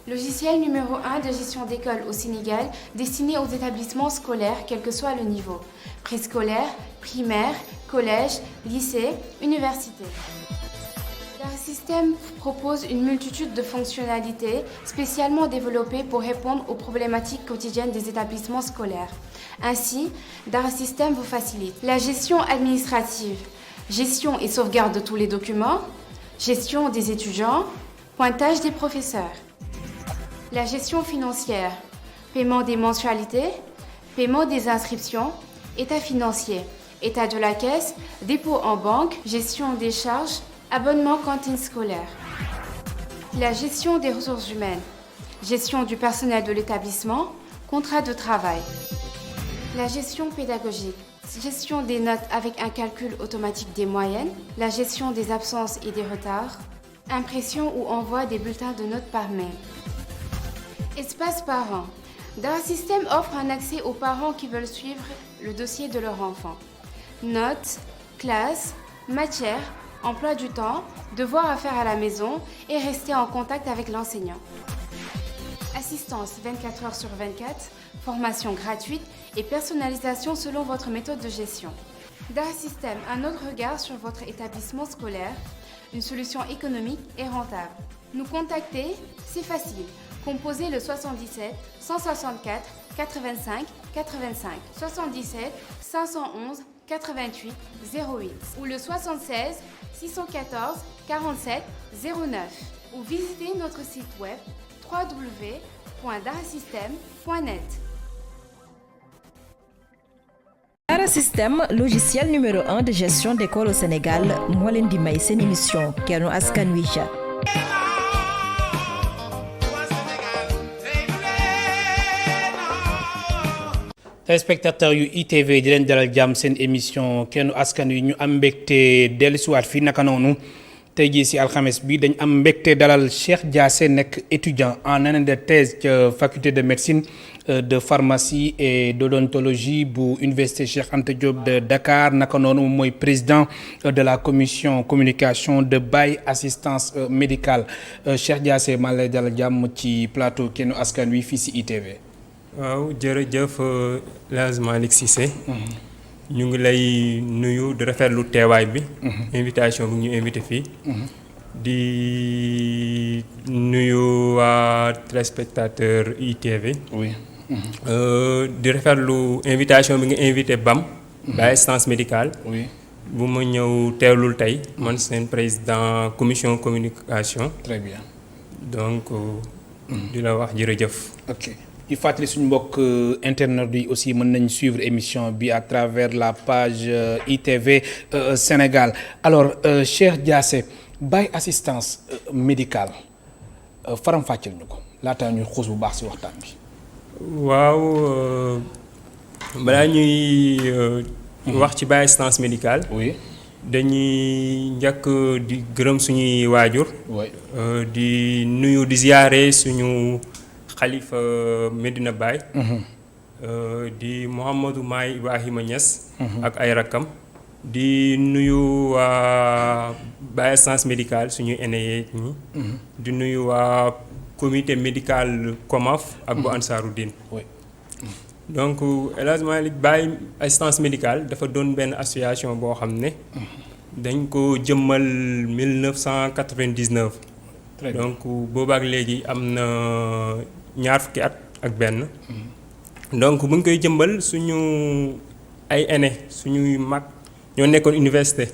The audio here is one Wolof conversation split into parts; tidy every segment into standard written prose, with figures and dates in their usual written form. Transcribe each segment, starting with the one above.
Logiciel numéro 1 de gestion d'école au Sénégal, destiné aux établissements scolaires, quel que soit le niveau. Préscolaire, primaire, collège, lycée, université. Datasystem propose une multitude de fonctionnalités spécialement développées pour répondre aux problématiques quotidiennes des établissements scolaires. Ainsi, Datasystem vous facilite la gestion administrative, gestion et sauvegarde de tous les documents, gestion des étudiants, pointage des professeurs. La gestion financière, paiement des mensualités, paiement des inscriptions, état financier, état de la caisse, dépôt en banque, gestion des charges, abonnement cantine scolaire. La gestion des ressources humaines, gestion du personnel de l'établissement, contrat de travail. La gestion pédagogique, gestion des notes avec un calcul automatique des moyennes, la gestion des absences et des retards, impression ou envoi des bulletins de notes par mail. Espace parents. Datasystem offre un accès aux parents qui veulent suivre le dossier de leur enfant. Notes, classes, matières, emploi du temps, devoirs à faire à la maison et rester en contact avec l'enseignant. Assistance 24 heures sur 24, formation gratuite et personnalisation selon votre méthode de gestion. Datasystem, un autre regard sur votre établissement scolaire, une solution économique et rentable. Nous contacter, c'est facile. Composez le 77 164 85 85 77 511 88 08 ou le 76 614 47 09 ou visitez notre site web www.datasystem.net. Datasystem, logiciel numéro 1 de gestion d'école au Sénégal, moo leen di may seen émission Kennu Askan Wi. téléspectateurs yu ITV di leen dalal jàmm seen émission Kennu Askan Wi ñu am mbégte dellusiwaat fii naka noonu tey jii si alxames bi dañ am mbégte dalal Cheikh Diassé nekk étudiant en année de thèse ca faculté de médecine de pharmacie et d'odontologie bu université Cheikh Anta Diop de Dakar naka noonu mooy président de la commission communication de Baye assistance médicale Cheikh Diassé maa lay dalal jàmm ci plateau Kennu Askan Wi fii si ITV. waaw jërëjëf El Hadj Malick Cissé ñu ngi lay nuyu di rafetlu teewaay bi invitation bi ñu invité fii di nuyu waa téléspectateur ITV oui di rafetlu invitation bi nga invité BAM Baye assistance médicale oui bu ma ñëw teewlul tey man seen président commission communication très bien donc di la wax jërëjëf. ok di fàttali suñu mbokk internet yi aussi mën nañ suivre émission bi à travers la page ITV Sénégal alors Cheikh Diassé Baye assistance médicale faram-fàcceel ñu ko laata ñuy xuus bu baax ci waxtaan bi. waaw balaa ñuy wax ci Baye assistance médicale. oui dañuy njëkk di gërëm suñuy waajur. oui di nuyu di ziyaare suñu xalifa Medina Baye. di Mouhamadou Maay Ibrahima Niass. ak ay rakkam. di nuyu waa Baye assistance médicale suñuy aînés ñi. di nuyu waa comité médical COMAF ak bu Ansaarud-Din. oui donc El Hadj Malick Baye assistance médicale dafa doon benn association boo xam ne. dañ ko jëmmal 1999. très bien donc boobaak léegi am na ñaar fukki at ak benn. donc bu ñu koy jëmbal suñu ay aînés suñuy mag ñoo nekkoon université.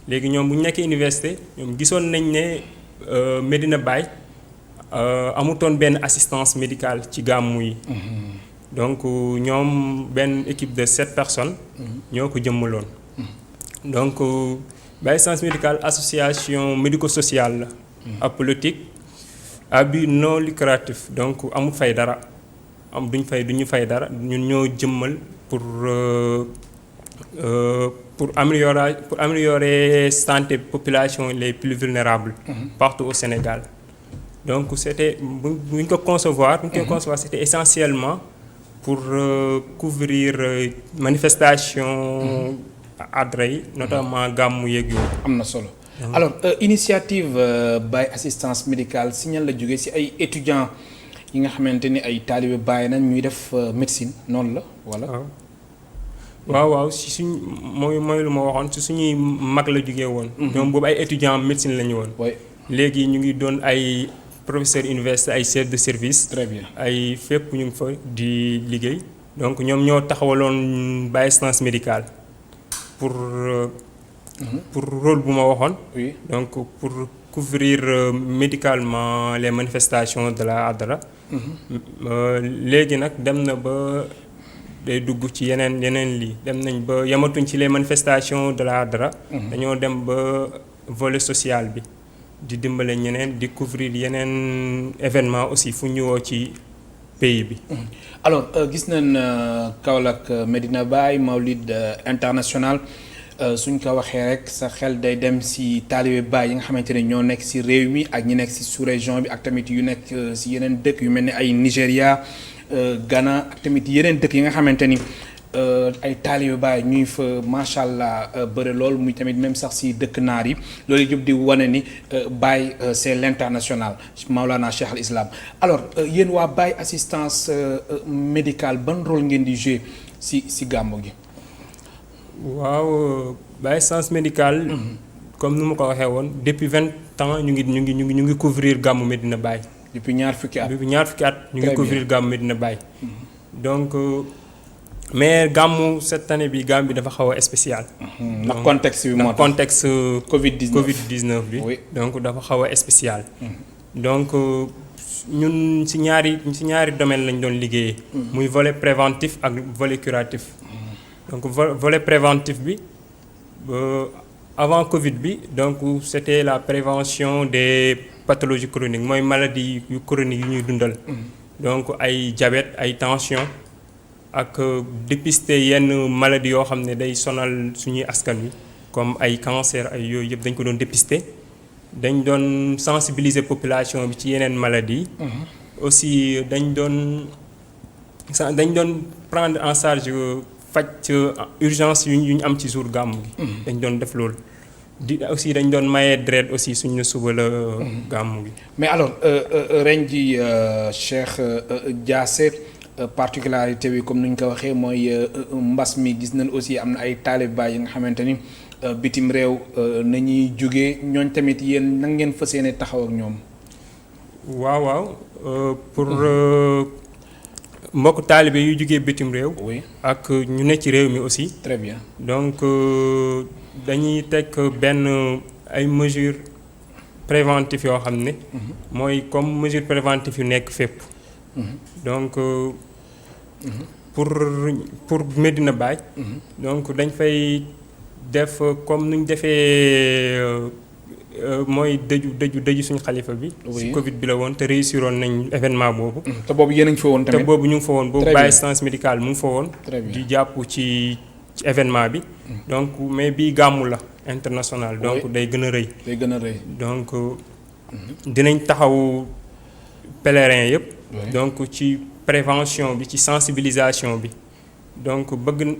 léegi ñoom bu ñu nekkee université ñoom gisoon nañ ne Medina Baye amutoon benn assistance médicale ci gàmmu yi. donc ñoom benn équipe de 7 personnes. ñoo ko jëmmaloon. donc Baye assistance médicale association médico-sociale la. apolitique à but non lucratif donc amul fay dara duñu fay dara ñun ñoo jëmmal pour améliorer santé population les plus vulnérables. partout au Sénégal. donc c'était bu ñu ko concevoir c'était essentiellement pour couvrir manifestation adra yi notamment gàmmu yeeg yooyu. am na solo alors initiative Baye assistance médicale si ñan la jógee si ay étudiants yi nga xamante ni ay taalibe Baye nañ ñuy def médecine noonu la wala. waaw si suñ mooy lu ma waxoon si suñuy mag la jógee woon. ñoom boobu ay étudiants médecine la ñu woon. léegi ñu ngi doon ay professeur université ay chef de service. très bien ay fépp ñu ngi fa di liggéey. donc ñoom ñoo taxawaloon Baye assistance médicale pour rôle bu ma waxoon. oui donc pour couvrir médicalement les manifestations de la Hadra. léegi nag dem na ba day dugg ci yeneen lii dem nañ ba yamatuñ ci les manifestations de la Hadra. dañoo dem ba volet social bi di dimbale ñeneen di couvrir yeneen événement aussi fu ñu woo ci pays bi. alors gis nañ Kaolack Medina Baye Mawlid international suñ ko waxee rek sa xel day dem si taalibe Baye yi nga xamante ne ñoo nekk si réew mi ak ñi nekk si sous-région bi ak tamit yu nekk si yeneen dëkk yu mel ni ay Nigéria Ghana ak tamit yeneen dëkk yi nga xamante ni ay taalibe Baye ñuy fa macha allah bëre lool muy tamit même sax si dëkk naar yi loolu yëpp di wane ni Baye c'est l'international Maulana Cheikh al Islam alors yéen waa Baye assistance médicale ban rôle ngeen di jouer si gàmmu gi. waaw Baye assistance médicale. comme nu ma ko waxee woon depuis 20 ans ñu ngi couvrir gàmmu Medina Baye. depuis ñaar fukki at ñu ngi couvrir gàmmu Medina Baye. donc mais gàmmu cette année bi gàmmu bi dafa xaw a spécial. ndax contexte bi moo tax contexte Covid 19 bi. oui donc dafa xaw a spécial. donc ñun ci ñaari domaine lañ doon liggéeyee. muy volet préventif ak volet curatif. donc volet préventif bi avant Covid bi donc c'était la prévention des pathologies chroniques mooy maladie yu chroniques yu ñuy dundal. donc ay diabète ay tension ak dépister yenn maladie yoo xam ne day sonal suñuy askan wi comme ay cancer ay yooyu yëpp dañ ko doon dépister. dañ doon sensibiliser population bi ci yeneen maladies yi. aussi dañ doon prendre en charge faj urgence yu ñu am ci jour gàmmu gi. dañ doon def loolu. aussi dañ doon maye deret aussi suñu suba la gàmmu gi. mais alors ren ji Cheikh Diassé particularité bi comme ni ñu ko waxee mooy mbas mi gis nañ aussi am na ay taalibe Baye yi nga xamante ni bitim réew nañuy jógee ñooñ tamit yéen na ngeen fas yéene taxaw ak ñoom. waaw pour mbokk taalibe yu jógee bitim réew. oui ak ñu ne ci réew mi aussi. très bien donc dañuy teg benn ay mesures préventives yoo xam ne. mooy comme mesure préventive yu nekk fépp. donc pour Medina Baye. donc dañ fay def comme nu ñu defee mooy dëju suñu xalifa bi. ci Covid bi la woon te réussiroon nañ événement boobu. te boobu yéen a ngi fa woon tamit te boobu ñu ngi fa woon boobu Baye assistance médicale mu ngi fa woon. di jàpp ci événement bi. donc mais bii gàmmu la international. donc day gën a rëy. day gën a rëy. donc dinañ taxaw pèlerin yëpp. donc ci prévention bi ci sensibilisation bi donc bëgg.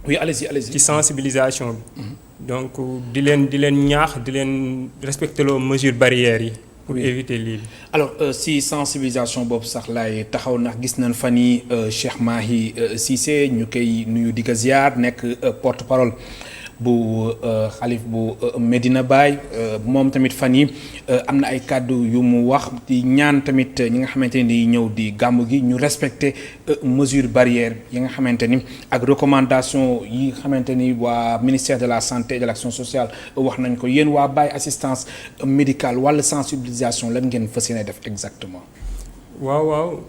oui allez-y. ci sensibilisation bi. donc di leen ñaax di leen respecter loo mesures barrières yi. pour éviter lii. alors si sensibilisation boobu sax laay taxaw ndax gis nañ fan yi Cheikh Mahi Cissé ñu koy nuyu di ko ziar nekk porte-parole bu xalif bu Medina Baye moom tamit fan yi am na ay kàddu yu mu wax di ñaan tamit ñi nga xamante ni di ñëw di gàmmu gi ñu respecter mesures barrières yi nga xamante ni ak recommandation yi nga xamante ni waa ministère de la santé et de l'action sociale wax nañ ko yéen waa Baye assistance médicale wala sensibilisation lan ngeen fas yéene def exactement. waaw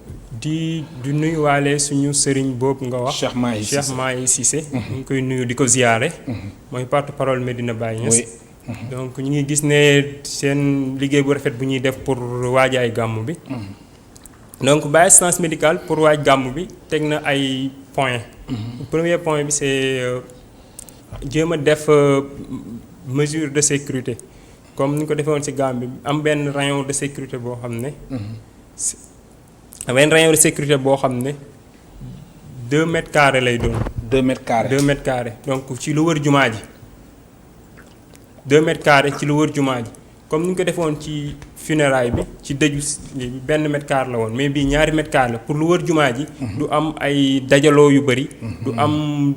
di nuyuwaale suñu sëriñ boobu nga wax. Cheikh Mahi Cissé. ñu ngi koy nuyu di ko ziyaare. mooy porte-parole Medina Baye Niass. donc ñu ngi gis ne seen liggéey bu rafet bu ñuy def pour waajaay gàmmu bi. donc Baye assistance médicale pour waaj gàmmu bi teg na ay points. premier point bi c'est jéem a def mesure de sécurité comme ni ñu ko defee woon ci gàmmu bi am benn rayon de sécurité boo xam ne. benn rayon de sécurité boo xam ne 2 mètres carrés lay doon. 2 mètres carrés 2 mètres carrés donc ci lu wër jumaa ji. 2 mètres carrés ci lu wër jumaa ji comme ni ñu ko defoon ci funérailles bi ci dëju benn mètre carré la woon mais bii 2 mètres carré la pour lu wër jumaa ji. du am ay dajaloo yu bëri. du am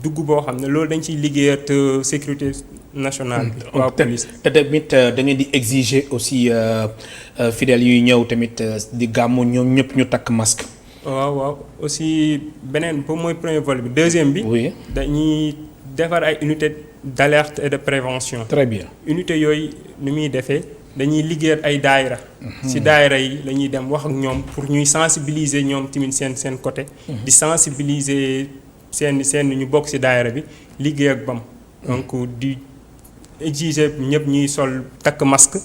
dugg boo xam ne loolu dañ ciy liggéeyat sécurité nationale. waaw police te tamit da ngeen di exiger aussi fidèles yuy ñëw tamit di gàmmu ñoom ñëpp ñu takk masque. waaw aussi beneen boobu mooy premier volet bi deuxième bi. oui dañuy defar ay unités d'alerte et de prévention. très bien unité yooyu ni muy defee dañuy liggéeyat ay daayira. ci daayira yi la ñuy dem wax ak ñoom pour ñuy sensibiliser ñoom tamit seen côté. di sensibiliser seen ñu bokk ci daayira bi liggéey ak BAM. donc di exiger ñëpp ñuy sol takk masque.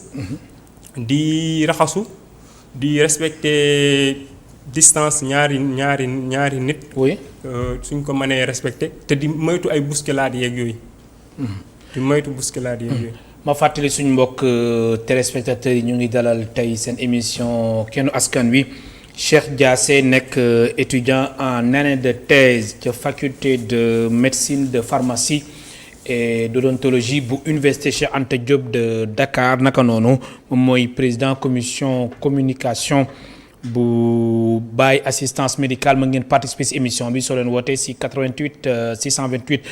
di raxasu di respecter distance ñaari nit. oui suñ ko mënee respecter te di moytu ay bousculade yeeg yooyu. di moytu bousculade yeeg yooyu. ma fàttali suñu mbokk téléspectateurs yi ñu ngi dalal tey seen émission kennu askan wi Cheikh Diassé nekk étudiant en année de thèse ca faculté de médecine de pharmacie et d'odontologie bu université Cheikh Anta Diop de Dakar naka noonu moom mooy président commission communication bu Baye assistance médicale ma ngeen participer ci émission bi soo leen wootee ci 88 628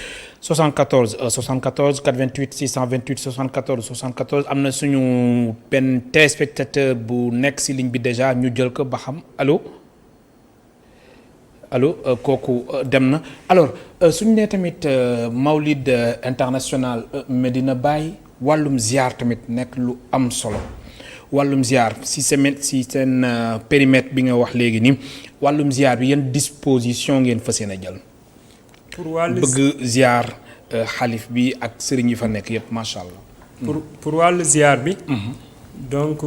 74 74 88 628 74 74 am na suñu benn téléspectateur bu nekk ci ligne bi déjà ñu jël ko ba xam allo kooku dem na alors suñu nee tamit Mawlid international Medina Baye wàllum ziar tamit nekk lu am solo. wàllum ziar si seen périmètre bi nga wax léegi ni wàllum ziar bi yan disposition ngeen fas yéene jël. pour wàllu bëgg ziar xalif bi ak sëriñ yi fa nekk yëpp macha allah. pour wàllu ziar bi. donc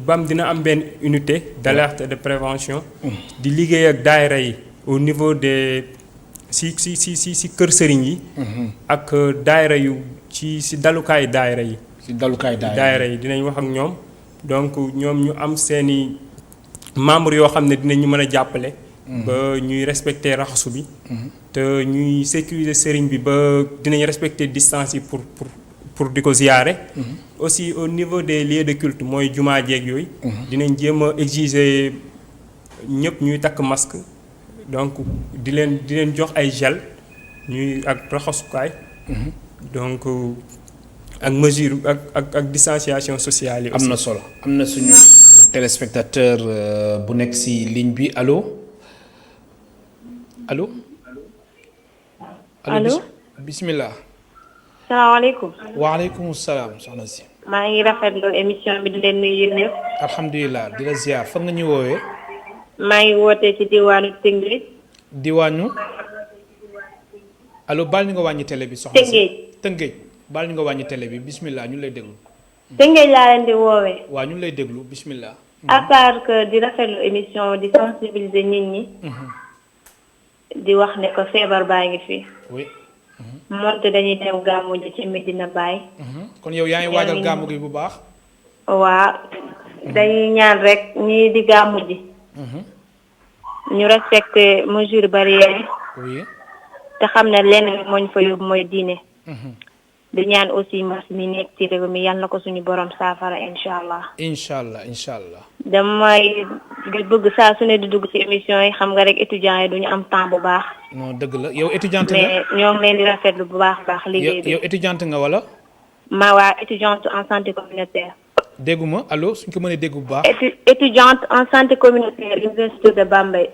BAM dina am benn unité d'alerte et de prévention. di liggéey ak daayira yi au niveau des si kër sëriñ yi. ak daayira yu si dalukaay daayira yi. si dalukaay daayira yi dinañ wax ak ñoom. donc ñoom ñu am seeni membres yoo xam ne dinañu mën a jàppale. ba ñuy respecter raxasu bi. te ñuy sécuriser sëriñ bi ba dinañ respecter distance yi pour di ko ziyaare. aussi au niveau des lieux de culte mooy jumaa jeeg yooyu. dinañ jéem a exiger ñëpp ñuy takk masque. donc di leen jox ay gel ñuy ak raxasukaay. donc. ak mesure ak distanciation sociale yi. am na solo am na suñu téléspectateur bu nekk ci ligne bi allo. bismillah. salaamaaleykum. waaleykum salaam soxna si. maa ngi rafetlu émission bi di leen nuyu yéen ñëpp. alhamdulilah di la ziar fan nga ñu woowee. maa ngi wootee ci diwaanu Tëngéej. diwaanu. allo baal ñu nga wàññi télé bi soxna si. Tëngéej. baal ñu nga wàññi télé bi bismillah ñu lay déglu. Tëngéej laa leen di woowee. waaw ñu lay déglu bismillah. à part que di rafetlu émission di sensibiliser nit ñi. di wax ne ko feebar baa ngi fi. oui. moonte dañuy dem gàmmu ji ci Medina Baye. kon yow yaa ngi waajal gàmmu gi bu baax. waaw dañuy ñaan rek ñii di gàmmu ji. ñu respecté mesures barrières. oui. te xam ne lenn moo ñu fa yóbbu mooy diine. di ñaan aussi mbas mi nekk ci réew mi yal na ko suñu borom saafara incha allah. incha allah. damay bëgg saa su ne di dugg ci émission yi xam nga rek étudiants yi duñu am temps bu baax. non dëgg la yow étudiante nga. mais ñoo ngi leen di rafetlu bu baax liggéey bi. yow étudiante nga wala. waa étudiante en santé communautaire. dégguma allo suñ ko mënee dégg bu baax. étudiante en santé communautaire université de Bambey.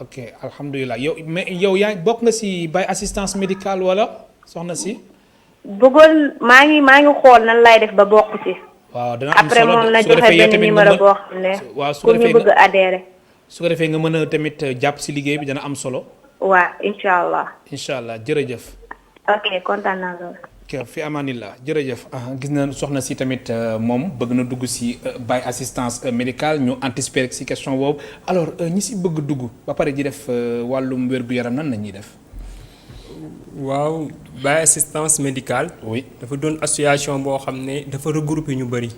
ok alhamdulilah yow yaa bokk nga ci Baye assistance médicale wala soxna si. bëggoon maa ngi xool nan lay def ba bokk ci. waaw dana am après moom na joxe benn numéro boo xam ne. waaw su ko pour ñu defee bëgg a adhérer. su ko defee nga mën a tamit jàpp ci liggéey bi dana am solo. waaw incha allah. jërëjëf. ok kontaan naa loolu. fi amanillah jërëjëf gis na soxna si tamit moom bëgg na dugg ci Baye assistance médicale ñu anticiper ci question boobu alors ñi ci bëgg dugg ba pare ji def wàllum wér-gu-yaram nan la ñuy def. waaw Baye assistance médicale. oui dafa doon association boo xam ne dafa regrouper ñu bëri.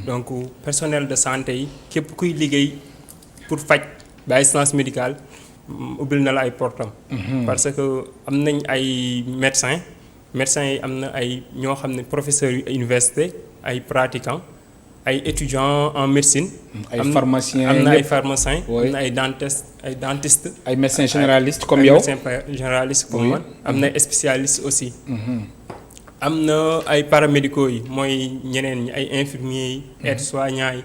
donc personnel de santé yi képp kuy liggéey pour faj Baye assistance médicale ubbil na la ay portam parce que am nañ ay médecins médecins yi am na ay ñoo xam ne professeurs yu université ay pratiquants ay étudiants en médecine. ay pharmaciens am na ay pharmaciens. am na ay dentistes. ay médecins généralistes comme yow. ay médecins généralistes comme man. am na ay spécialistes aussi. am na ay paramédicaux yi mooy ñeneen ñi ay infirmiers yi. aides-soignants yi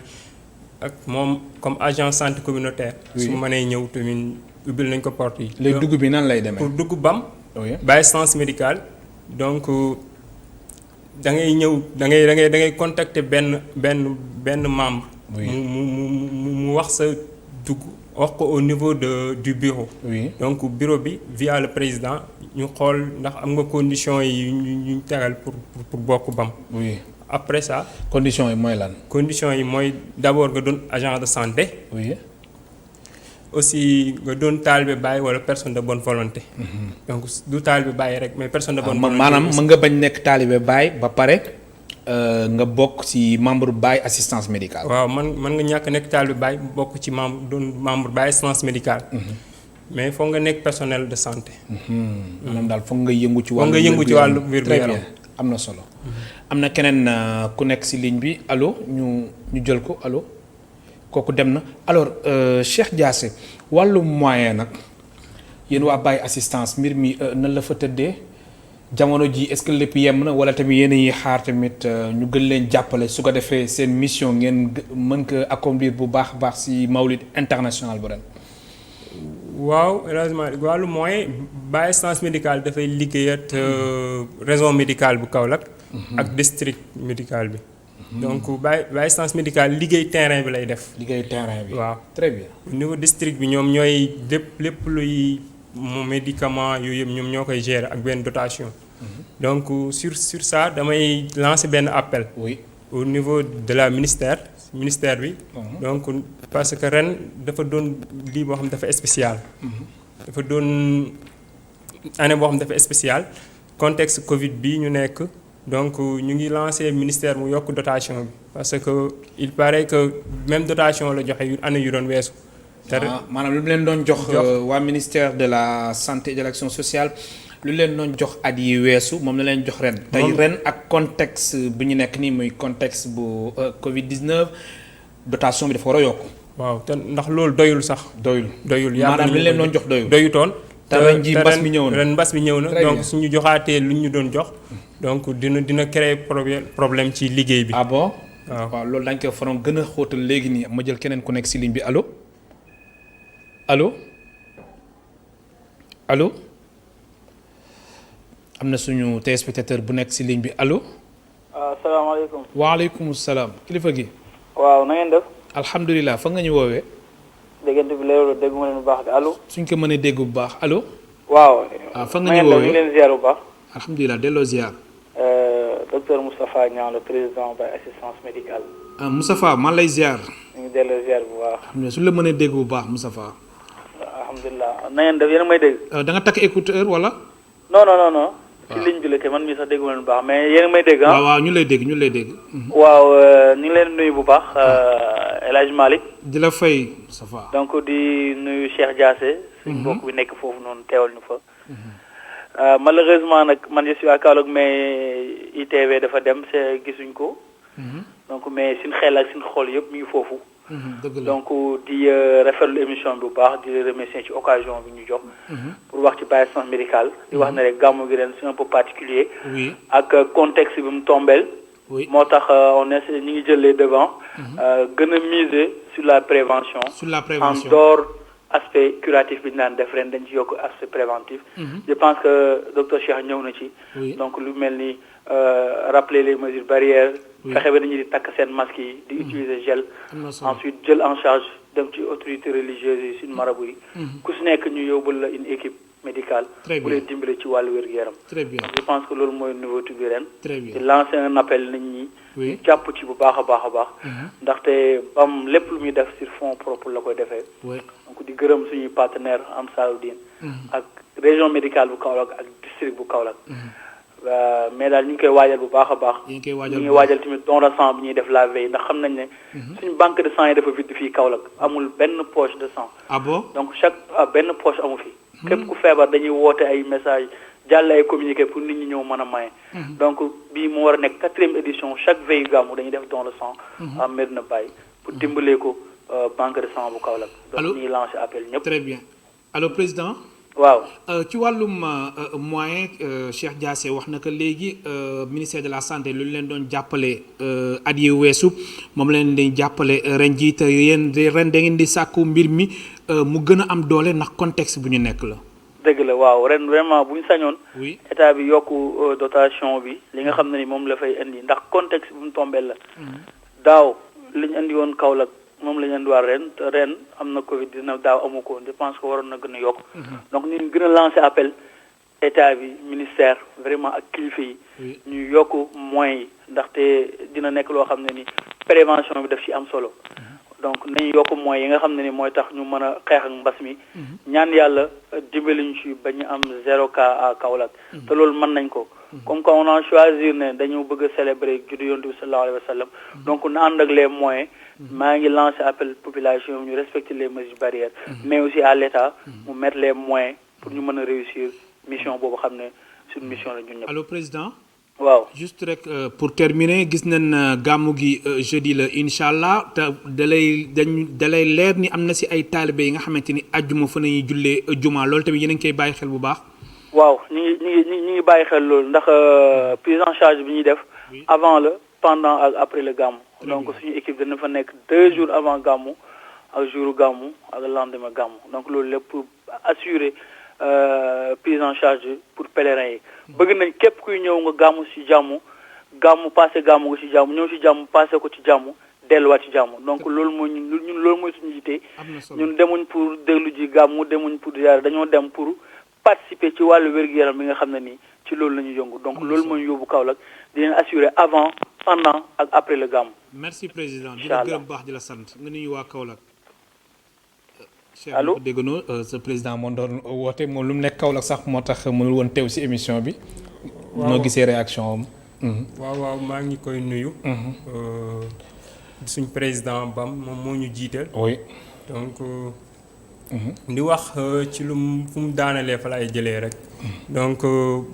ak moom comme agent santé communautaire. su ma mënee ñëw tamit ubbil nañ ko porte yi. léegi dugg bi nan lay demee. pour dugg BAM. ba assistance médicale donc da ngay ñëw da ngay contacter benn membre. mu wax sa dugg wax ko au niveau du bureau. donc bureau bi via le président ñu xool ndax am nga conditions yi ñu tegal pour bokk BAM. après ça. conditions yi mooy lan. conditions yi mooy d'abord nga doon agent de santé. aussi nga doon taalibe Baay wala personne de bonne volonté. donc du taalibe Baay rek mais personne de bonne volonté. maanaam mën nga bañ nekk taalibe Baay ba pare nga bokk ci membre Baay assistance médicale. waaw man nga ñàkk nekk taalibe Baay bokk ci membre Baay assistance médicale. mais foog nga nekk personnel de santé. maanaam daal foog nga yëngu ci wàllu wér-gu-yaram am na solo. am na keneen ku nekk ci ligne bi allo ñu jël ko allo. kooku dem na alors Cheikh Diassé wàllu moyen nag yéen waa Baye assistance mbir mi nan la fa tëddee jamono ji est-ce que lépp yem na wala tamit yéen a yi xaar tamit ñu gën leen jàppale su ko defee seen mission ngeen mën ko accomplir bu baax a baax ci Mawlid international bu ren. waaw heureusement wàllu moyen Baye assistance médicale dafay liggéeyat région médicale bu Kaolack. ak district médical bi. donc Baye assistance médicale liggéey terrain bi lay def. liggéey terrain bi waaw très bien. au niveau district bi ñoom ñooy lépp luy médicament yooyu yëpp ñoom ñoo koy gérer ak benn dotation. donc sur ça damay lancer benn appel. au niveau de la ministère bi. donc parce que ren dafa doon lii boo xam dafa spécial. dafa doon année boo xam dafa spécial contexte Covid bi ñu nekk. donc ñu ngi lancé ministère mu yokk dotation bi parce que il paraît que même dotation la joxe yu année yu doon weesu. maanaam lu leen doon jox waa ministère de la santé et de l'action sociale lu leen doon jox at yi weesu moom la leen jox ren. tey ren ak contexte bi ñu nekk nii muy contexte bu Covid 19 dotation bi dafa war a yokk. waaw te ndax loolu doyul sax. doyul maanaam lu leen doon jox doyutoon. te ren ji mbas mi ñëw na ren mbas mi ñëw na donc suñu joxaatee lu ñu doon jox. donc dina créer problème ci liggéey bi. ah bon waaw loolu dañ ko faroon gën a xóotal léegi nii ma jël keneen ku nekk ci ligne bi allo am na suñu téléspectateur bu nekk ci ligne bi allo. asalaamaaleykum. waaleykum salaam kilifa gi. waaw na ngeen def. alhamdulilah fa nga ñu woowee. déggante bi leerul dégg ma leen bu baax de allo. suñ ko mënee dégg bu baax allo. waaw. fa nga ñu woowee ñu leen ziar bu baax. alhamdulilah delloo ziar. docteur Moustapha Niang le président Baye assistance médicale. Moustapha man lay ziar. ñu ngi delloo ziar bu baax. alhamdulilah su la mënee dégg bu baax Moustapha. alhamdulilah na ngeen def yéen a may dégg. da nga takk écouteur wala. non. ci ligne bi la kay man mii sax déggu ma leen bu baax mais yéen a may dégg ah. waaw ñu lay dégg. waaw ñu ngi leen nuyu bu baax El Hadj Malick. di la fay Moustapha. donc di nuyu Cheikh Diassé. suñu mbokk bi nekk foofu noonu teewal ñu fa. malheureusement nag man je suis à Kaolack mais ITV dafa dem c'est gisuñ ko. donc mais suñ xel ak suñ xool yëpp mi ngi foofu. dëgg la donc di rafetlu émission bi bu baax di remercier ci occasion bi ñu jox. pour wax ci Baye assistance médicale. di wax ne rek gàmmu gi ren c'est un peu particulier. oui ak contexte bi mu tombeel. oui moo tax on essaie ñu ngi jël les devants. gën a miser sur la prévention. en dehors aspect curatif bi ñu daan def ren dañ ci yokk aspect préventif. je pense que docteur Cheikh ñëw na ci. donc lu mel ni rappeler les mesures barrières. fexe ba nañu di takk seen masque yi di utiliser gel. ensuite jël en charge dem ci autorités religieuses yi suñu marabu yi. ku si nekk ñu yóbbul la une équipe médicale. bu leen dimbale ci wàllu wér-gu-yaram. je pense que loolu mooy nouveauté bi ren. di lancer un appel nit ñi. ñu jàpp ci bu baax a baax. ndaxte BAM lépp lu muy def sur fonds propres la koy defee. donc di gërëm suñuy partenaire Ansaarud-Din ak région médicale bu Kaolack ak district bu Kaolack. mais daal ñu ngi koy waajal bu baax a baax. ñu ngi waajal tamit don de sang bi ñuy def la veille ndax xam nañ ne. suñu banque de sang yi dafa vide fii Kaolack amul benn poche de sang. ah bon donc benn poche amu fi. képp ku feebar dañuy woote ay message jàll ay communiqué pour nit ñi ñëw mën a maye. donc bii mu war a nekk 4e édition chaque veille gàmmu dañuy def don de sang à Medina Baye pour dimbalee ko banque de sang bu Kaolack. donc ñu ngi lancé appel ñëpp. très bien allo président. waaw ci wàllum moyen Cheikh Diassé wax na ko léegi ministère de la santé lu leen doon jàppale at yi weesu moom leen di jàppale ren jii te yéen ren da ngeen di sàkku mbir mi mu gën a am doole ndax contexte bu ñu nekk la. dëgg la waaw ren vraiment bu ñu sañoon. oui état bi yokku dotation bi li nga xam ne ni moom la fay indi ndax contexte bu ñu tombeel la. daaw li ñu indi woon Kaolack moom la ñu indiwaat ren am na Covid 19 daaw amu ko je pense que waroon na gën a yokk. donc ñu gën a lancer appel état bi ministère vraiment ak kilifa yi. ñu yokk moyens yi ndaxte dina nekk loo xam ne ni prévention bi daf ci am solo. donc nañu yokk moyens yi nga xam ne ni mooy tax ñu mën a xeex ak mbas mi. ñaan yàlla dimbali ñu ci ba ñu am 0 cas à Kaolack. te loolu mën nañ ko. comme qu'on a choisi ne dañu bëgg a célébrer juddu Yonent bi sallallahu alayhi wa sallam. donc na ànd ak les moyens. maa ngi lancé appel population ñu respecter les mesures barrières. mais aussi à l'État mu mettre les moyens pour ñu mën a réussir mission boobu xam ne suñu mission la ñun ñëpp. allo président. waaw juste rek pour terminer gis nañ gàmmu gi jeudi la incha allah te dalay leer ni am na si ay taalibe yi nga xamante ni ajjuma fa nañuy jullee juma loolu tamit yéen a ngi koy bàyyi xel bu baax. waaw ñu ngi bàyyi xel loolu ndax prise en charge bi ñuy def. avant le pendant ak après le gàmmu. donc suñu équipe dana fa nekk 2 jours avant gàmmu ak jour gàmmu ak lendemain gàmmu donc loolu lépp pour assurer prise en charge pour pèlerins yi. bëgg nañ képp kuy ñëw nga gàmmu ci jàmm gàmmu passé gàmmu nga ci jàmm ñëw ci jàmm passé ko ci jàmm delluwaat ci jàmm donc loolu mooy ñun loolu mooy suñu yite. ñun demuñ pour déglu ji gàmmu demuñ pour ziyaara dañoo dem pour participer ci wàllu wér-gu-yaram bi nga xam ne nii ci loolu la ñu yëngu donc loolu mooy yóbbu Kaolack di leen assurer avant pendant ak après le gàmmu. merci président di la gërëm baax di la sant nga nuyu waa Kaolack. allo Cheikh dégg nga sa président moo doon woote moom lu mu nekk Kaolack sax moo tax mënul woon teew si émission bi. noo gisee réaction am. waaw maa ngi koy nuyu. suñ président Bam moom moo ñu jiital. oui donc. di wax ci fu mu daanalee fa lay jëlee rek. donc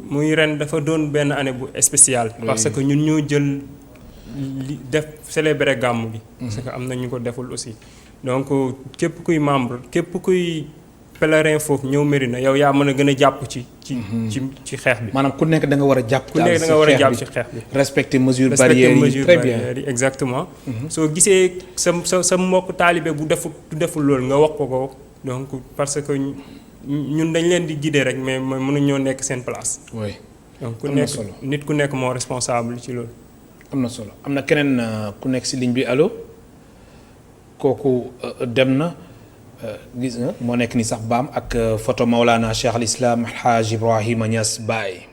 muy ren dafa doon benn année bu spéciale. parce que ñun ñoo jël li def célébrer gàmmu gi. parce que am na ñu ko deful aussi. donc képp kuy membre képp kuy pèlerin foofu ñëw Médina yow yaa mën a gën a jàpp ci xeex bi. maanaam ku nekk da nga war a jàpp. ku nekk da nga war a jàpp ci xeex bi. respecter mesures barrières yi très bien exactement. soo gisee sa mbokk taalibe bu deful loolu nga wax ko. donc parce que ñun dañ leen di guider rek mais mënuñoo nekk seen place. oui donc ku nekk moo responsable ci loolu. am na solo am na keneen ku nekk si ligne bi allo kooku dem na gis nga moo nekk ni sax baam ak photo Maulana Cheikh al Islam Alhaaj Ibrahima Niass Baye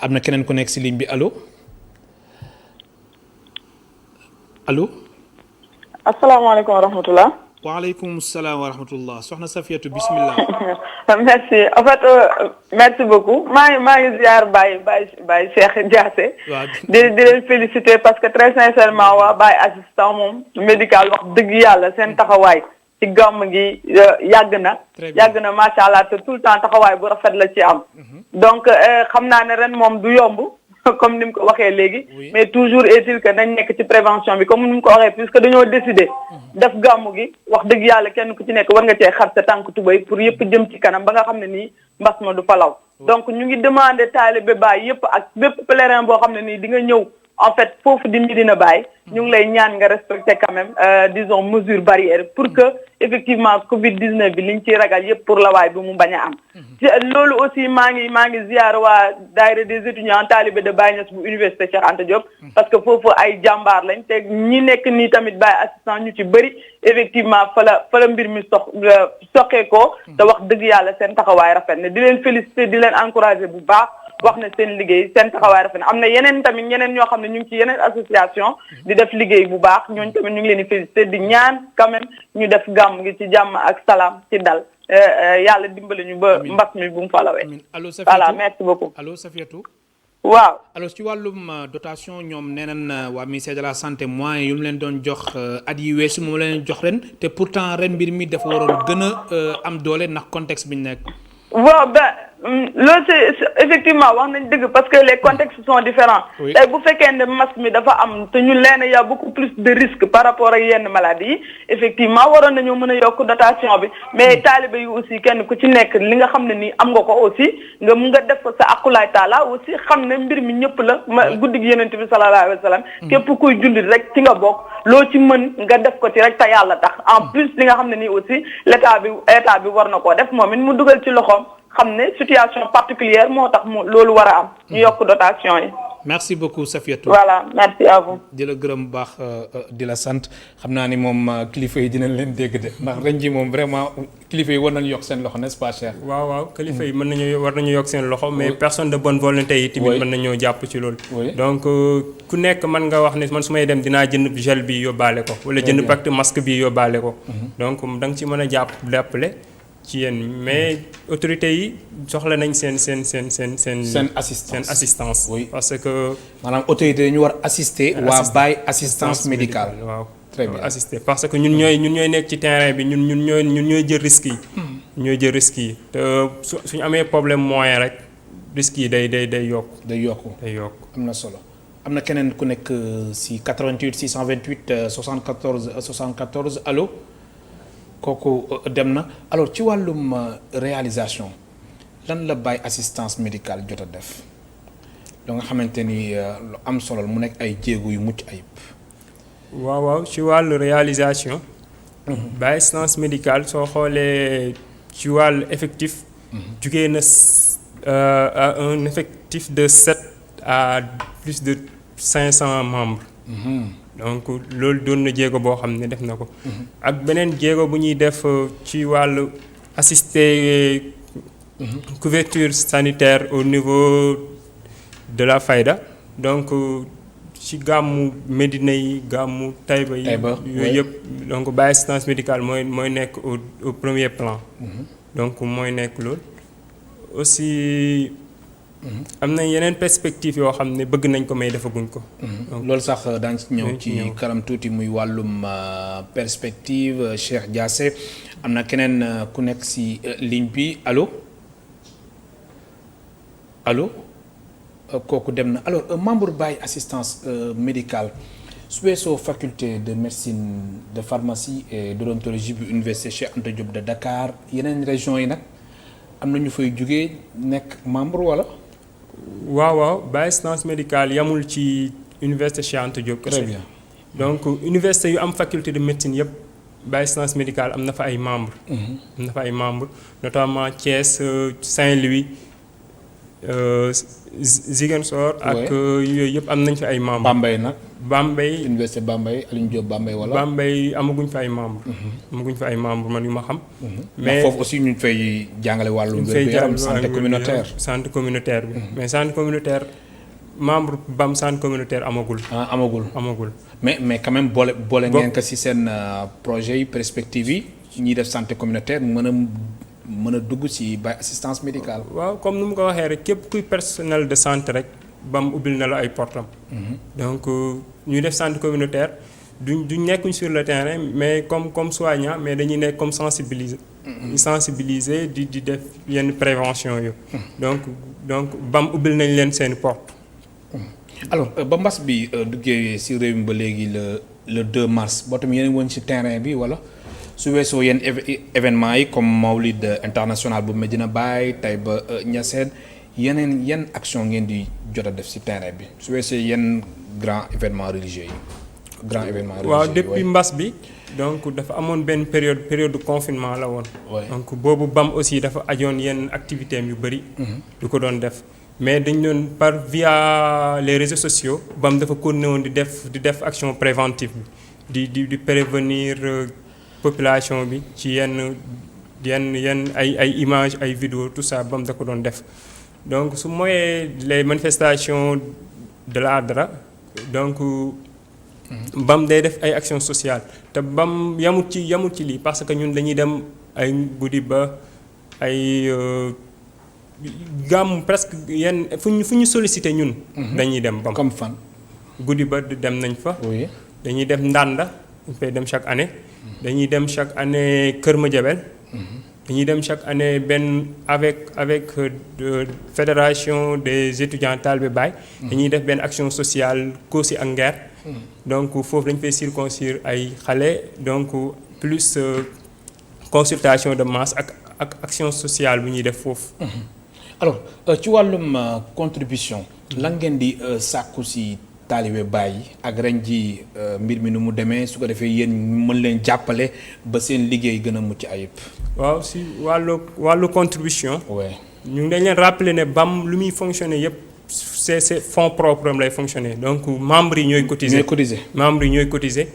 am na keneen ku nekk si ligne bi allo allo. asalaamaaleykum wa rahmatulah. waaleykum salaam wa rahmatullah soxna Safiatou bismillah. merci en fait merci beaucoup maa ngi ziar Baye Cheikh Diassé. di leen féliciter parce que très sincèrement waa Baye assistant moom médical wax dëgg yàlla seen taxawaay ci gàmm gi yàgg na macha allah te tout le temps taxawaay bu rafet la ci am. donc xam naa ne ren moom du yomb. comme ni mu ko waxee léegi mais toujours est-il que nañ nekk ci prévention bi comme ni mu ko waxee puisque dañoo décider def gàmmu gi wax dëgg yàlla kenn ku ci nekk war nga cee xar sa tànk tubay pour yëpp jëm ci kanam ba nga xam ne nii mbas ma du falaw donc ñu ngi demander taalibe Baay yëpp ak bépp pèlerin boo xam ne nii di nga ñëw en fait foofu di Médina Baye ñu ngi lay ñaan nga respecter quand même disons mesures barrières pour que effectivement Covid-19 bi liñ ciy ragal yëpp pour la waay bi mu bañ a am. loolu aussi maa ngi ziar waa daayira des étudiants talibé de Baye Niass bu université Cheikh Anta Diop. parce que foofu ay jàmbaar lañ te ñi nekk nii tamit Baye assistant ñu ci bëri effectivement fa la mbir mi soqee ko. te wax dëgg yàlla seen taxawaay rafet na di leen féliciter di leen encourager bu baax. wax na seen liggéey seen taxawaay rafet na am na yeneen tamit ñeneen ñoo xam ne ñu ngi ci yeneen association di def liggéey bu baax ñooñu tamit ñu ngi leen di féliciter di ñaan quand même ñu def gàmm gi ci jàmm ak salaam ci dal yàlla dimbali ñu ba mbas mi bu mu falawee. allo Safiatou voilà merci beaucoup. allo Safiatou. waaw. alors ci wàllum dotation ñoom nee nañ waa ministère de la santé moyens yu mu leen doon jox at yi weesu moom leen jox ren te pourtant ren mbir mi dafa waroon gën a am doole ndax contexte bi ñu nekk. waaw loolu c'est effectivement wax nañ dëgg parce que les contextes sont différents. tey bu fekkee ne masque mi dafa am te ñun leen y a beaucoup plus de risques par rapport ak yenn maladies yi effectivement waroon nañoo mën a yokk dotation bi mais taalibe yi aussi kenn ku ci nekk li nga xam ne nii am nga ko aussi nga def ko sa akulaay taala aussi xam ne mbir mi ñëpp la guddi gi Yonent bi sallallahu alayhi wa sallam képp kuy jullit rek ci nga bokk loo ci mën nga def ko ci rek te yàlla tax en plus li nga xam ne nii aussi état bi war na koo def moom it mu dugal ci loxoom xam ne situation particulière moo tax mu loolu war a am ñu yokk dotation yi. merci beaucoup Safiatou. voilà merci à vous. di la gërëm bu baax di la sant xam naa ni moom kilifa yi dinañ leen dégg de ndax ren ji moom vraiment kilifa yi war nañu yokk seen loxo n'est-ce pas cher. waaw kilifa yi war nañu yokk seen loxo mais personne de bonne volonté yi tamit mën nañoo jàpp ci loolu. donc ku nekk mën nga wax ne man su may dem dinaa jënd gel bi yóbbaale ko. wala jënd paquet masque bi yóbbaale ko. donc da nga ci mën a jàppale. ci yéen mais autorités yi soxla nañ seen assistance. oui parce que. maanaam autorité ñu war assister. waa Baye assistance médicale. waaw très bien assister parce que ñun ñooy nekk ci terrain bi ñun ñooy jël risques yi. ñooy jël risques yi te suñu amee problème moyen rek risques yi day yokk. day yokk am na solo. am na keneen ku nekk si 88 628 74 allo. kooku dem na alors ci wàllum réalisation lan la Baye assistance médicale jot a def lu nga xamante ni lu am solo mu nekk ay jéego yu mucc ayib. waaw ci wàllu réalisation. Baye assistance médicale soo xoolee ci wàllu effectif. jugee na à un effectif de 7 à plus de 500 membres. donc loolu doon na jéego boo xam ne def na ko. ak beneen jéego bu ñuy def ci wàllu assister couverture sanitaire au niveau de la Fayda donc ci gàmmu Médina yi gàmmu Taïba yi. yooyu yëpp donc Baye assistance médicale mooy nekk au premier plan. donc mooy nekk loolu aussi. am na yeneen perspective yoo xam ne bëgg nañ ko may defaguñ ko. loolu sax daañu ci ñëw ci kanam tuuti muy wàllum perspective Cheikh Diassé am na keneen ku nekk ci ligne bi allo kooku dem na alors membre Baye assistance médicale su weesoo faculté de médecine de pharmacie et d'odontologie bu université Cheikh Anta Diop de Dakar yeneen régions yi nag am na ñu fay jógee nekk membre wala. waaw Baye assistance médicale yamul ci université Cheikh Anta Diop. très bien donc université yu am faculté de médecine yëpp Baye assistance médicale am na fa ay membres. am na fa ay membres notamment Thiès Saint-Louis Ziguinchor. ak yooyu yëpp am nañ fa ay membres. Bambey nag. Bambey université Bambey Alioune Diop Bambey wala. Bambey amaguñ fa ay membres. amaguñ fa ay membres man yu ma xam. mais foofu aussi ñu fay jàngale wàllu wér-gu-yaram santé communautaire. santé communautaire bi. mais santé communautaire membre BAM santé communautaire amagul. amagul. mais quand même boole ngeen ko ci seen projet yi perspectives yi ñuy def santé communautaire mën a dugg ci Baye assistance médicale. waaw comme nu mu ko waxee rek képp kuy personnel de santé rek BAM ubbil na la ay portam. donc ñuy def santé communautaire duñ nekkuñ sur le terrain mais comme soignant mais dañuy nekk comme sensibiliser di def yenn prévention yu. donc BAM ubbil nañ leen seen porte. alors ba mbas bi duggee ci réew mi ba léegi le 2 mars boo tamit yéen woon ci terrain bi wala su weesoo yenn événement yi comme Mawlid international bu Medina Baye Taïba Niassène yenn action ngeen di jot a def ci terrain bi su weesoo yenn grand événement religieux yi. waaw depuis mbas bi donc dafa amoon benn période de confinement la woon. donc boobu BAM aussi dafa ajoon yenn activités yu bëri. du ko doon def mais dañ doon via les réseaux sociaux BAM dafa continué woon di def action préventive bi di prévenir population bi ci yenn ay images ay vidéos tout ça BAM da ko doon def donc su mooyee les manifestations de l'Adra donc. BAM day def ay action sociale te BAM yamut ci lii parce que ñun dañuy dem ay guddi ba ay gàmm presque yenn fu ñu sollicité ñun. dañuy dem BAM comme fan. guddi ba dem nañ fa. oui dañuy dem Ndanda ñu fay dem chaque année. dañuy dem chaque année Kër Madiabel. dañuy dem chaque année avec fédération des étudiants Talibé Baye. dañuy def benn action sociale Kossy ak Nguer. donc foofu dañ fay circoncire ay xale donc plus consultation de masse ak action sociale bu ñuy def foofu. alors ci wàllum contribution. lan ngeen di sàkku si Talibé Baye ak ren ji mbir mi nu mu demee su ko defee yéen mën leen jàppale ba seen liggéey gën a mucc ayib. waaw si wàllu contribution. oui ñu dañ leen rappeler ne BAM lu muy fonctionner yépp c'est fonds propre am lay fonctionner donc membres yi ñooy cotiser. membres yi ñooy cotiser.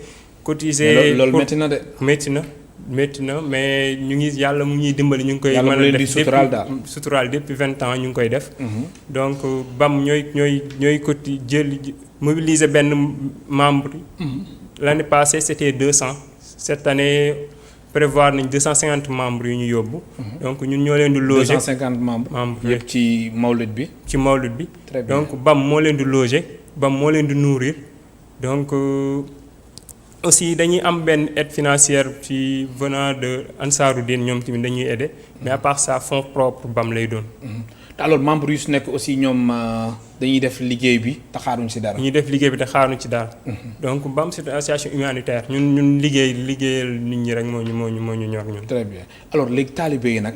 loolu métti na de. métti na mais ñu ngi yàlla mu ñuy dimbali ñu ngi koy. yàlla mu leen di suturaal daal suturaal depuis 20 ans ñu ngi koy def. donc BAM ñooy mobiliser benn membre. L'année passée c'était 200. cette année prévoir nañ 250 membres yu ñu yóbbu. donc ñun ñoo leen di loger 250 membres yëpp ci mawlid bi. très bien donc BAM moo leen di loger BAM moo leen di nourrir donc. aussi dañuy am benn aide financière ci venant de Ansaroudine ñoom tamit dañuy aider mais à part ça fonds propre BAM lay doon. te alors membres yu su nekk aussi ñoom dañuy def liggéey bi te xaaruñ ci dara. donc BAM c'est une association humanitaire ñun liggéeyal nit ñi rek moo ñu ñor ñun. très bien alors léegi talibé yi nag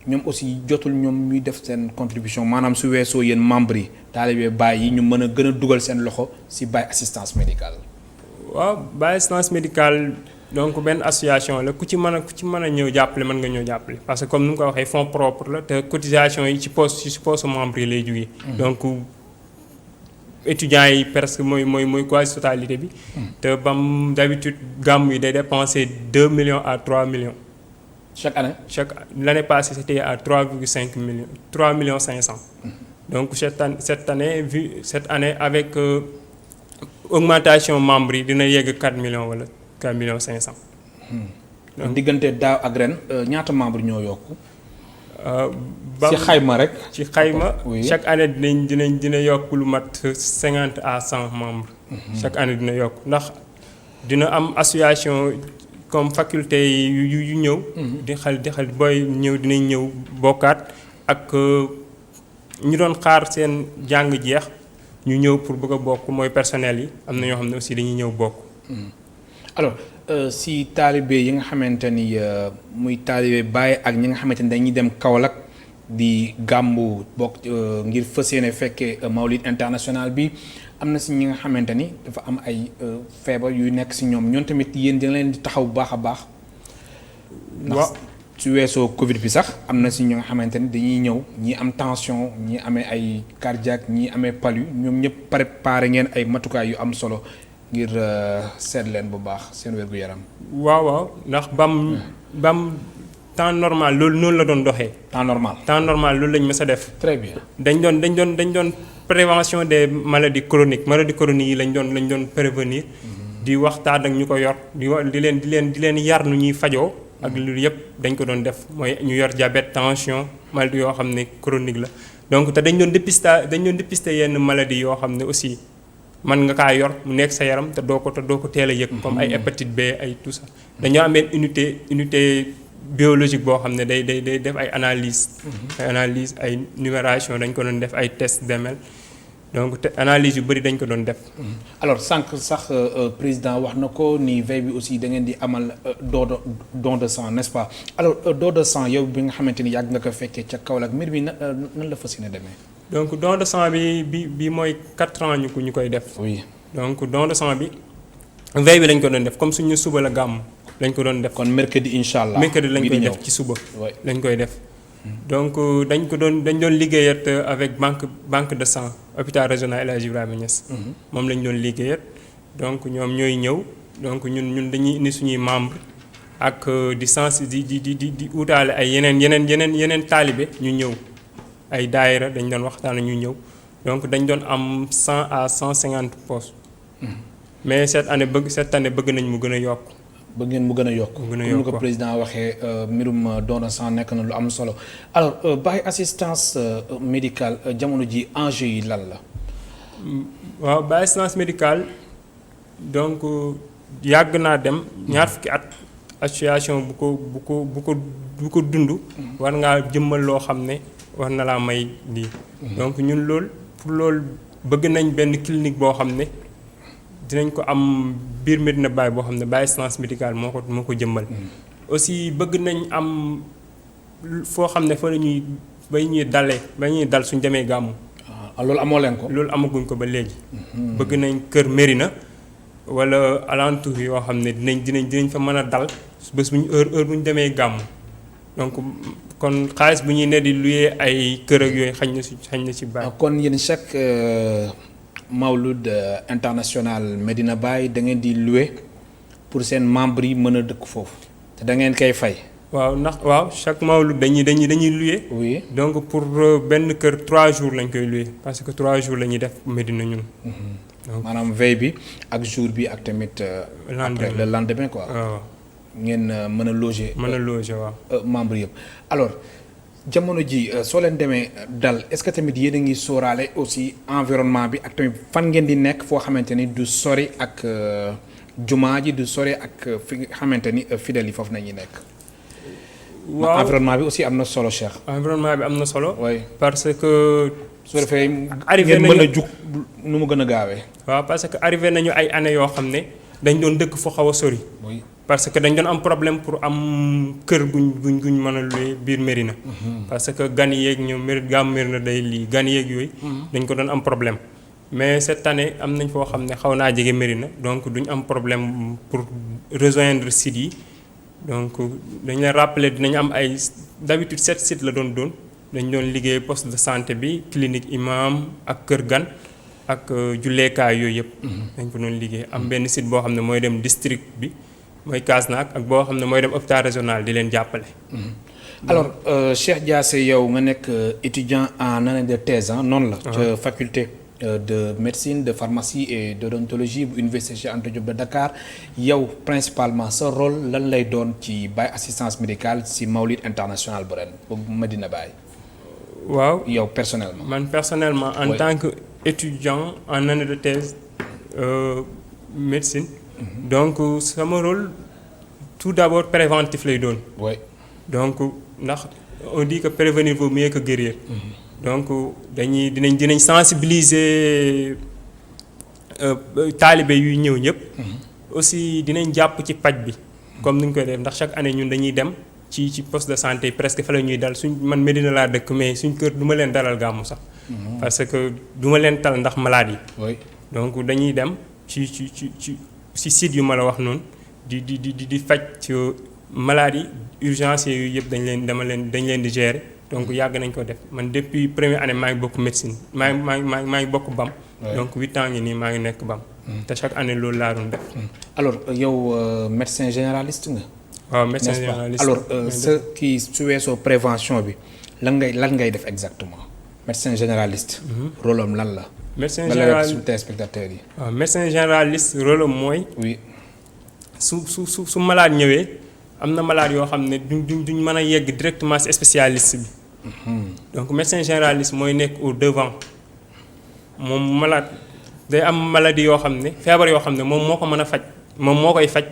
ñoom aussi jotul ñoom ñuy def seen contribution maanaam su weesoo yéen membres yi Talibé Baye yi ñu mën a gën a dugal seen loxo ci Baye assistance médicale. waaw Baye assistance médicale donc benn association la ku ci mën a ñëw jàppale mën nga ñëw jàppale parce que comme ni nga ko waxee fonds propre la te cotisation yi ci poste membre yi lay jógee. donc étudiants yi presque mooy quasi totalité bi. te BAM d'habitude gàmm yi day dépenser 2 millions à 3 millions. chaque année. L'année passée c'était à 3,5 millions 3 millions 500. donc cette année avec augmentation membres yi dina yegg 4 millions wala 4 millions 500. donc diggante daaw ak ren ñaata membres ñoo yokku. ci xayma rek. ci xayma chaque année dina yokk lu mat 50 à 100 membres. chaque année dina yokk ndax dina am association comme faculté yu ñëw. di xal booy ñëw dinañ ñëw bokkaat ak ñu doon xaar seen jàng jeex. ñu ñëw pour bëgg a bokk mooy personnel yi am na ñoo xam ne aussi dañuy ñëw bokk. alors si taalibe yi nga xamante ni muy taalibe Baye ak ñi nga xamante ni dañuy dem Kaolack di gàmbu bokk ngir fas yéene fekkee Mawlid international bi am na si ñi nga xamante ni dafa am ay feebar yu nekk si ñoom ñoom tamit yéen dina leen di taxaw bu baax a baax. ndax su weesoo Covid bi sax am na si ñi nga xamante ni dañuy ñëw ñii am tension ñii amee ay cardiaque ñii amee palu ñoom ñëpp préparé ngeen ay matukaay yu am solo ngir seet leen bu baax seen wér-gu-yaram. waaw ndax BAM temps normal loolu noonu la doon doxee. temps normal loolu lañ mës a def. très bien dañ doon prévention des maladies chroniques yi lañ doon prévenir. di waxtaan ak ñu ko yor di leen yar nu ñuy fajoo. ak lu yëpp dañ ko doon def mooy ñu yor diabète tension maladie yoo xam ne chronique la donc te dañ doon dépister yenn maladie yoo xam ne aussi mën nga kaa yor mu nekk sa yaram te doo ko teel a yëg comme ay hépatite B ay tout ça dañoo amee unité biologique boo xam ne day def ay analyse ay numération dañ ko doon def ay test d'ML donc te analyse yu bëri dañ ko doon def. alors sànq sax président wax na ko ni veille bi aussi da ngeen di amal don de sang n'est-ce pas alors don de sang yow bi nga xamante ni yàgg nga ko fekkee ca Kaolack mbir bi nan la fas yéene demee. donc don de sang bi mooy 4 ans ñu koy def. oui donc don de sang bi veille bi lañ ko doon def comme suñu suba la gàmm lañ ko doon def. kon mercredi incha allah mercredi lañ koy def ci suba. lañ koy def. donc dañ doon liggéeyat avec banque de sang hôpital régional El Hadji Ibrahima Niass. moom lañ doon liggéeyat donc ñoom ñooy ñëw donc ñun dañuy indi suñuy membre ak di utaale ay yeneen taalibe ñu ñëw ay daayira dañ doon waxtaan ñu ñëw donc dañ doon am 100 à 150 postes. mais cette année bëgg nañ mu gën a yokk. bëgg ngeen mu gën a yokk comme ni ko président waxee mbirum don de sang nekk na lu am solo alors Baye assistance médicale jamono ji enjeu yi lan la. waaw Baye assistance médicale donc yàgg naa dem ñaar fukki at association bu ko dund war ngaa jëmmal loo xam ne war na laa may lii donc ñun pour loolu bëgg nañ benn clinique boo xam ne dinañ ko am biir Medina Baye boo xam ne Baye assistance médicale moo ko jëmmal aussi bëgg nañ am foo xam ne fa la ñuy ba ñuy dal suñ demee gàmmu loolu amoo leen ko loolu amaguñ ko ba léegi bëgg nañ kër Mérina wala alentour yoo xam ne dinañ fa mën a dal bés bu ñu heure bu ñu demee gàmm donc kon xaalis bu ñuy ne di luyee ay kër ak yooyu xañ na ci Baye. kon yéen chaque Mawlud international Medina Baye da ngeen di louer pour seen membres yi mën a dëkk foofu te da ngeen koy fay. waaw chaque Mawlud dañuy louer. oui donc pour benn kër 3 jours lañ koy louer parce que 3 jours la ñuy def Medina ñun. maanaam veille bi ak jour bi ak tamit. après le lendemain quoi. waaw ngeen mën a loger. waaw. membres yëpp alors jamono ji soo leen demee dal est-ce que tamit yéen a ngi sóoraale aussi environnement bi ak tamit fan ngeen di nekk foo xamante ni du sori ak jumaa ji du sori ak fi nga xamante ni fidèles yi foofu nañuy nekk. waaw environnement bi aussi am na solo Cheikh. environnement bi am na solo. oui parce que. su defee ngeen mën a jug nu mu gën a gaawee. waaw parce que arrivé nañu ay années yoo xam ne dañ doon dëkk fu xaw a sori. oui parce que dañ doon am problème pour am kër guñ mën a luy biir Mérina. parce que gan yeeg ñoom gàmmu Mérina day lii gan yeeg yooyu. dañ ko doon am problème. mais cette année am nañ foo xam ne xaw naa jege Mérina donc duñ am problème pour rejoindre sites yi donc dañ leen rappeler dinañ am ay d'habitude 7 sites la doon. dañ doon liggéey poste de santé bi clinique imam ak kër gan ak julleekaay yooyu yëpp. dañ ko doon liggéey am benn site boo xam ne mooy dem district bi mooy Kasnack ak boo xam ne mooy dem hôpital régional di leen jàppale. alors Cheikh Diassé yow nga nekk étudiant en année de thèse noonu la. ca faculté de médecine de pharmacie et d'odontologie bu université Cheikh Anta Diop de Dakar yow principalement sa rôle lan lay doon ci Baye assistance médicale ci Mawlid international bu ren bu Medina Baye. waaw yow personnellement. man personnellement en tant que étudiant en année de thèse médecine. donc sama rôle tout d'abord préventif lay doon. oui donc ndax on dit que prévenir vaut mieux que guérir. donc dinañ sensibiliser taalibe yuy ñëw ñëpp. aussi dinañ jàpp ci paj bi. comme ni ñu koy def ndax chaque année ñun dañuy dem. ci poste de santé presque fa la ñuy dal man Medina laa dëkk mais suñ kër du ma leen dalal gàmmu sax. parce que du ma leen tal ndax malade yi. oui donc dañuy dem ci site yu ma la wax noonu di faj ci malade yi urgence yooyu yëpp dañ leen di gérer donc yàgg nañ ko def man depuis première année maa ngi bokk médecine maa ngi bokk BAM. donc 8 ans ngi nii maa ngi nekk BAM. te chaque année loolu laa doon def. alors yow médecin généraliste nga. waaw médecin généraliste alors su weesoo prévention bi lan ngay def exactement médecin généraliste. rôle am lan la. médecin généraliste su téléspectateurs yi. waaw médecin généraliste rôle am mooy. oui su malade ñëwee am na malade yoo xam ne duñ mën a yegg directement ci spécialiste bi. donc médecin généraliste mooy nekk au devant moom malade day am maladie yoo xam ne feebar yoo xam ne moom moo ko mën a faj moom moo koy faj.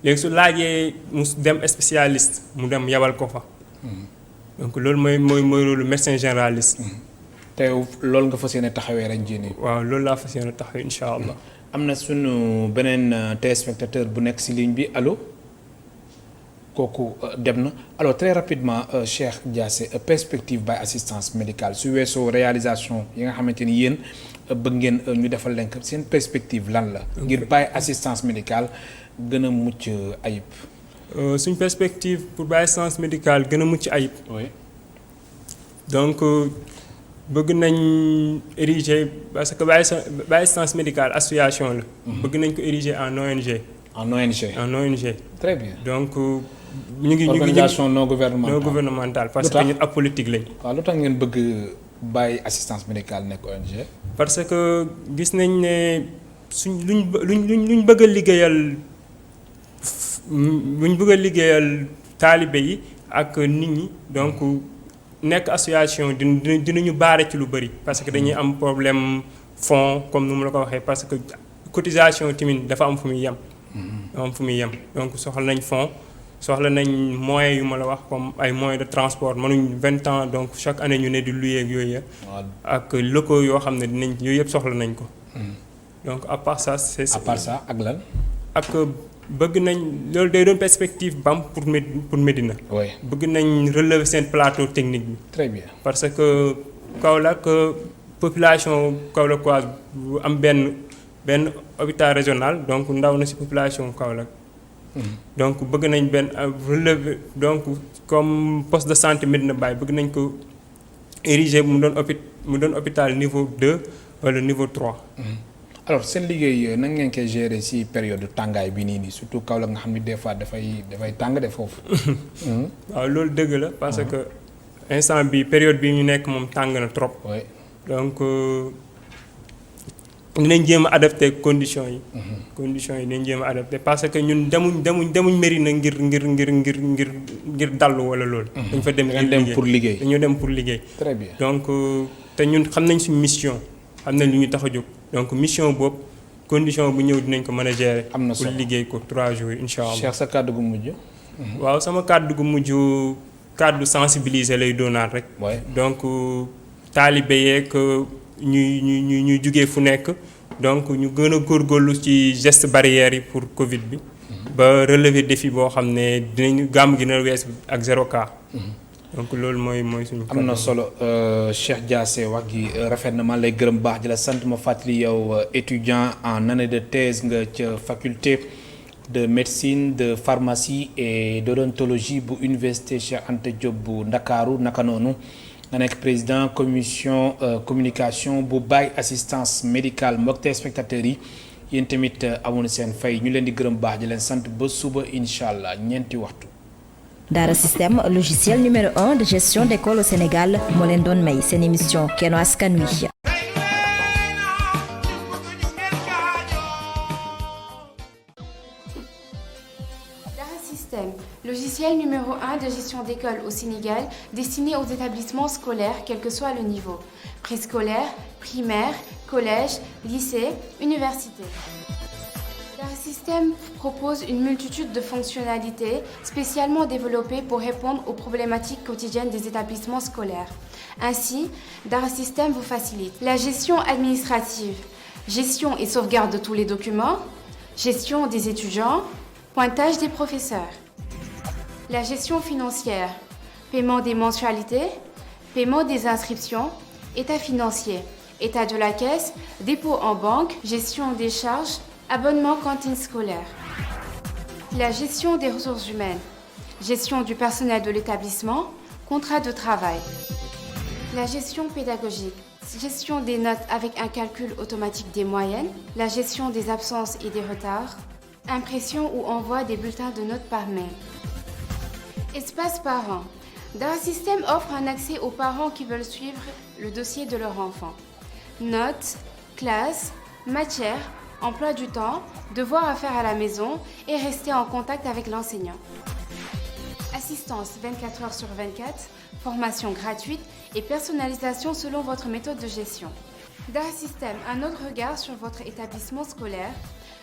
léegi su laajee mu dem spécialiste mu dem yabal ko fa. donc loolu mooy rôle médecin généraliste. te loolu nga fas yéene taxawee ren jii nii. waaw loolu laa fas yéene taxawee incha allah. am na sunu beneen téléspectateur bu nekk ci ligne bi allo kooku dem na alors très rapidement Cheikh Diassé perspective Baye assistance médicale su weesoo réalisation yi nga xamante ni yéen bëgg ngeen ñu defal leen seen perspective lan la. ngir Baye assistance médicale. gën a mucc ayib. suñ perspective pour Baye assistance médicale gën a mucc ayib. oui. donc bëgg nañ ériger parce que Baye assistance médicale association la. bëgg nañ ko ériger en ONG. en ONG. très bien donc ñu ngi organisation non gouvernementale parce que ñun apolitique lañ. waaw lu tax ngeen bëgg Baye assistance médicale nekk ONG. parce que gis nañ ne suñ luñ bëgg a liggéeyal. buñ bëgg a liggéeyal taalibe yi ak nit ñi donc nekk association dinañu baare ci lu bëri parce que dañuy am problème fonds comme nu mu la ko waxee parce que cotisation tamit dafa am fu muy yem. donc soxla nañ fonds soxla nañ moyens yu ma la wax comme ay moyens de transport mënuñ 20 ans donc chaque année ñu ne di louer ak yooyu ak locaux yoo xam ne dinañ yooyu yëpp soxla nañ ko. donc à part ça c'est. à part ça ak lan. ak bëgg nañ loolu day doon perspective bam pour Médina. oui bëgg nañ relever seen plateau technique bi. très bien parce que Kaolack population kaolackoise bu am benn hôpital régional donc ndaw na ci population Kaolack. donc bëgg nañ benn relever donc comme poste de santé Médina Baye bëgg nañ ko ériger mu doon hôpital niveau 2 wala niveau 3. alors seen liggéey nan ngeen koy gérer ci période tàngaay bi nii surtout Kaolack nga xam ni des fois dafay tàng de foofu. waaw loolu dëgg la parce que instant bi période bi ñu nekk moom tàng na trop. donc dinañ jéem a adapté conditions yi. conditions yi dinañ jéem a adapté parce que ñun demuñ Médina ngir dallu wala loolu. dañ fa dem pour liggéey dañoo dem pour liggéey. très bien donc te ñun xam nañ suñu mission xam nañ lu ñu tax a jóg donc mission boobu condition bu ñëw dinañ ko mën a gérer. am na solo pour liggéey ko 3 jours incha allah. Cheikh sa kàddu gu mujj. waaw sama kàddu gu mujj kàddu sensibiliser lay doonaat rek. donc taalibe yeeg ñuy jugee fu nekk donc ñu gën a góorgóorlu ci geste barrière yi pour Covid bi. ba relever défi boo xam ne dinañu gàmm gi na wees ak 0 cas. donc loolu mooy suñu. am na solo Cheikh Diassé wax gi rafet na man lay gërëm baax di la sant ma fàttali yow étudiant en année de thèse nga ca faculté de médecine de pharmacie et d'odontologie bu université Cheikh Anta Diop bu Ndakaaru naka noonu nga nekk président commission communication bu Baye assistance médicale mbokk téléspectateurs yi yéen tamit amoon seen fay ñu leen di gërëm baax di leen sant ba suba incha allah ñeenti waxtu. Dara Système logiciel numéro 1 de gestion d'école au Sénégal moo leen doon may seen émission Kenno Askan Wi. Dara Système, logiciel numéro 1 de gestion d'école au Sénégal destiné aux établissements scolaires quel que soit le niveau, préscolaire, primaire, collège, lycée, université. Dara Système propose une multitude de fonctionnalités spécialement développées pour répondre aux problématiques quotidiennes des établissements scolaires. Ainsi, Dara Système vous facilite la gestion administrative, gestion et sauvegarde de tous les documents, gestion des étudiants, pointage des professeurs. La gestion financière, paiement des mensualités, paiement des inscriptions, état financier, état de la caisse, dépôt en banque, gestion des charges, abonnement cantine scolaire. La gestion des ressources humaines, gestion du personnel de l'établissement, contrat de travail. La gestion pédagogique, gestion des notes avec un calcul automatique des moyennes, la gestion des absences et des retards, impression ou envoi des bulletins de notes par mail. Espace parents. Dara Système offre un accès aux parents qui veulent suivre le dossier de leur enfant. Notes, classes, matières, emploi du temps, devoirs à faire à la maison et rester en contact avec l'enseignant. Assistance 24 heures sur 24, formation gratuite et personnalisation selon votre méthode de gestion. Dara Système, un autre regard sur votre établissement scolaire,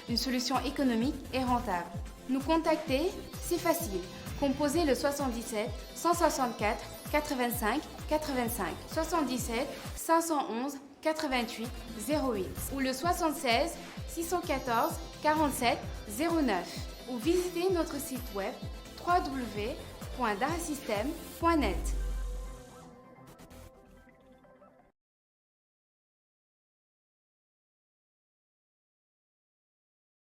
une solution économique et rentable. Nous contacter, c'est facile. Composez le 77 164 85 85 77 511 88 08 ou le 76 614 47 09 ou visitez notre site web www.darasystem.net.